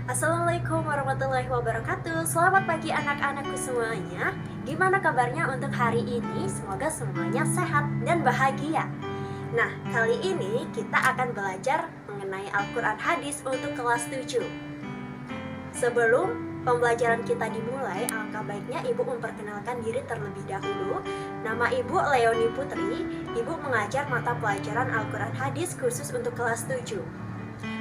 Assalamualaikum warahmatullahi wabarakatuh. Selamat pagi anak-anakku semuanya. Gimana kabarnya untuk hari ini? Semoga semuanya sehat dan bahagia. Nah, kali ini kita akan belajar mengenai Al-Quran Hadis untuk kelas 7. Sebelum pembelajaran kita dimulai, alangkah baiknya Ibu memperkenalkan diri terlebih dahulu. Nama Ibu Leoni Putri. Ibu mengajar mata pelajaran Al-Quran Hadis khusus untuk kelas 7.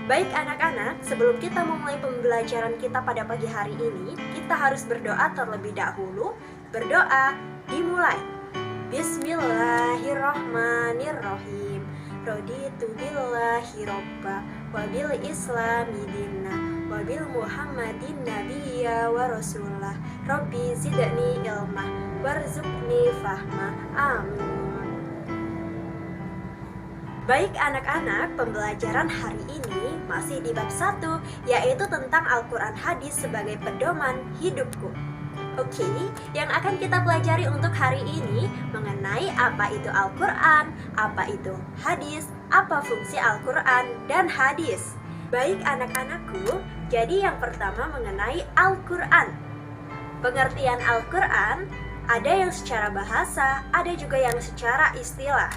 Baik anak-anak, sebelum kita memulai pembelajaran kita pada pagi hari ini, kita harus berdoa terlebih dahulu. Berdoa dimulai. Bismillahirrahmanirrahim. Raditu billahi robba wa bil islami dinna wa bil muhammadin nabiyya wa rasulah. Rabbi zidni ilma warzuqni fahma. Amin. Baik anak-anak, pembelajaran hari ini masih di bab 1, yaitu tentang Al-Quran Hadis sebagai pedoman hidupku. Oke, yang akan kita pelajari untuk hari ini mengenai apa itu Al-Quran, apa itu hadis, apa fungsi Al-Quran dan hadis. Baik anak-anakku, jadi yang pertama mengenai Al-Quran. Pengertian Al-Quran ada yang secara bahasa, ada juga yang secara istilah.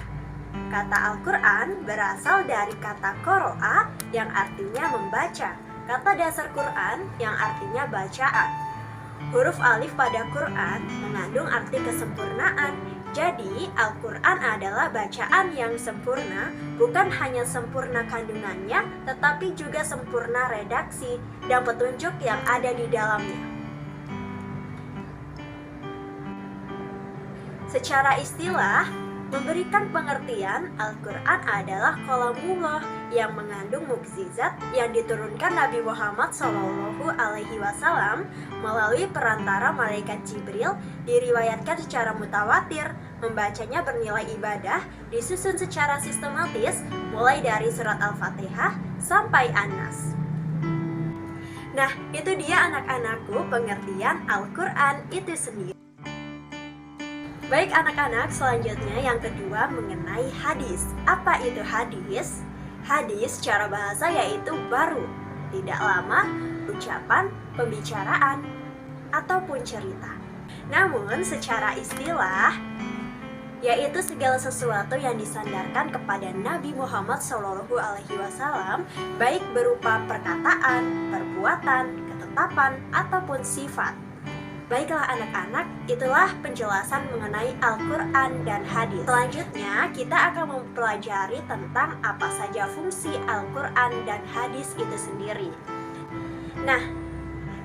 Kata Al-Quran berasal dari kata qoro'a yang artinya membaca, kata dasar Quran yang artinya bacaan. Huruf alif pada Quran mengandung arti kesempurnaan. Jadi Al-Quran adalah bacaan yang sempurna, bukan hanya sempurna kandungannya, tetapi juga sempurna redaksi dan petunjuk yang ada di dalamnya. Secara istilah, memberikan pengertian, Al-Quran adalah kalamullah yang mengandung mukjizat yang diturunkan Nabi Muhammad SAW melalui perantara malaikat Jibril, diriwayatkan secara mutawatir, membacanya bernilai ibadah, disusun secara sistematis, mulai dari surat Al-Fatihah sampai An-Nas. Nah, itu dia anak-anakku pengertian Al-Quran itu sendiri. Baik anak-anak, selanjutnya yang kedua mengenai hadis. Apa itu hadis? Hadis secara bahasa yaitu baru, tidak lama, ucapan, pembicaraan, ataupun cerita. Namun secara istilah, yaitu segala sesuatu yang disandarkan kepada Nabi Muhammad SAW, baik berupa perkataan, perbuatan, ketetapan, ataupun sifat. Baiklah anak-anak, itulah penjelasan mengenai Al-Quran dan hadis. Selanjutnya, kita akan mempelajari tentang apa saja fungsi Al-Quran dan hadis itu sendiri. Nah,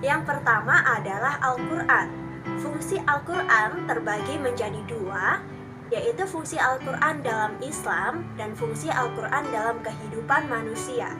yang pertama adalah Al-Quran. Fungsi Al-Quran terbagi menjadi dua, yaitu fungsi Al-Quran dalam Islam dan fungsi Al-Quran dalam kehidupan manusia.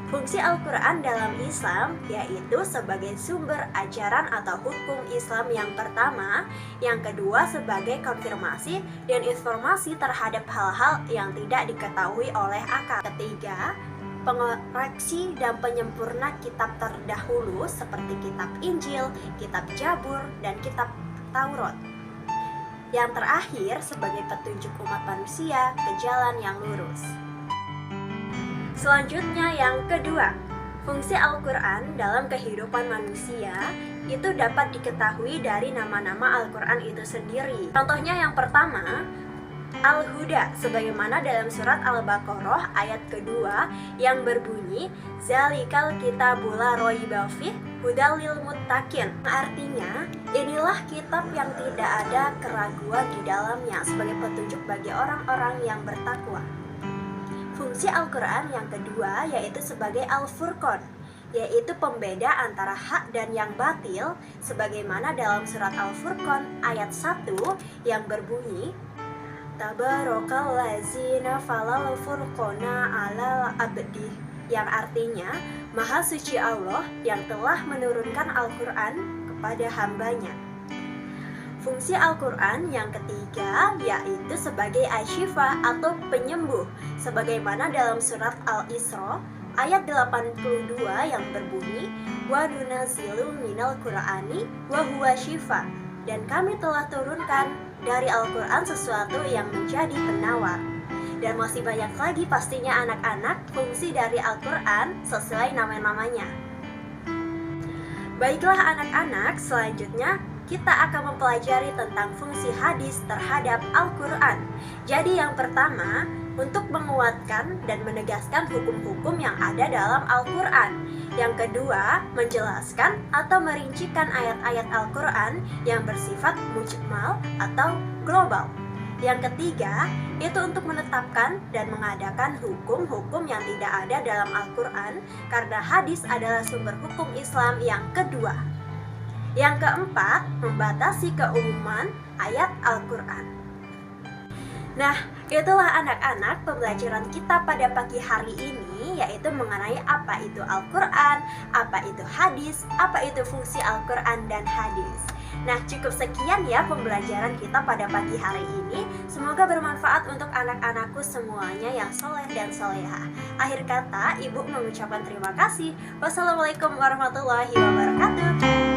Fungsi Al-Quran dalam Islam yaitu sebagai sumber ajaran atau hukum Islam yang pertama, yang kedua sebagai konfirmasi dan informasi terhadap hal-hal yang tidak diketahui oleh akal. Ketiga, pengoreksi dan penyempurna kitab terdahulu seperti kitab Injil, kitab Jabur, dan kitab Taurat. Yang terakhir sebagai petunjuk umat manusia ke jalan yang lurus. Selanjutnya yang kedua, fungsi Al-Quran dalam kehidupan manusia itu dapat diketahui dari nama-nama Al-Quran itu sendiri. Contohnya yang pertama, Al-Huda, sebagaimana dalam surat Al-Baqarah ayat kedua yang berbunyi Zalikal kitabul la raiba fih hudal lil muttaqin. Artinya, inilah kitab yang tidak ada keraguan di dalamnya sebagai petunjuk bagi orang-orang yang bertakwa. Fungsi Al-Quran yang kedua yaitu sebagai Al-Furqan, yaitu pembeda antara hak dan yang batil, sebagaimana dalam surat Al-Furqan ayat 1 yang berbunyi Tabarakalladzi nafalal furqana alal abdi, yang artinya Maha Suci Allah yang telah menurunkan Al-Quran kepada hambanya. Fungsi Al-Quran yang ketiga yaitu sebagai asyifa atau penyembuh, sebagaimana dalam surat Al-Isra ayat 82 yang berbunyi wa nunazzilu minal qur'ani wa huwa syifa, dan kami telah turunkan dari Al-Quran sesuatu yang menjadi penawar. Dan masih banyak lagi pastinya anak-anak fungsi dari Al-Quran sesuai nama-namanya. Baiklah anak-anak, selanjutnya kita akan mempelajari tentang fungsi hadis terhadap Al-Quran. Jadi yang pertama, untuk menguatkan dan menegaskan hukum-hukum yang ada dalam Al-Quran. Yang kedua, menjelaskan atau merincikan ayat-ayat Al-Quran yang bersifat mujmal atau global. Yang ketiga, itu untuk menetapkan dan mengadakan hukum-hukum yang tidak ada dalam Al-Quran, karena hadis adalah sumber hukum Islam yang kedua. Yang keempat, membatasi keumuman ayat Al-Quran. Nah, itulah anak-anak pembelajaran kita pada pagi hari ini, yaitu mengenai apa itu Al-Quran, apa itu hadis, apa itu fungsi Al-Quran dan hadis. Nah, cukup sekian ya pembelajaran kita pada pagi hari ini. Semoga bermanfaat untuk anak-anakku semuanya yang soleh dan soleha. Akhir kata, Ibu mengucapkan terima kasih. Wassalamualaikum warahmatullahi wabarakatuh.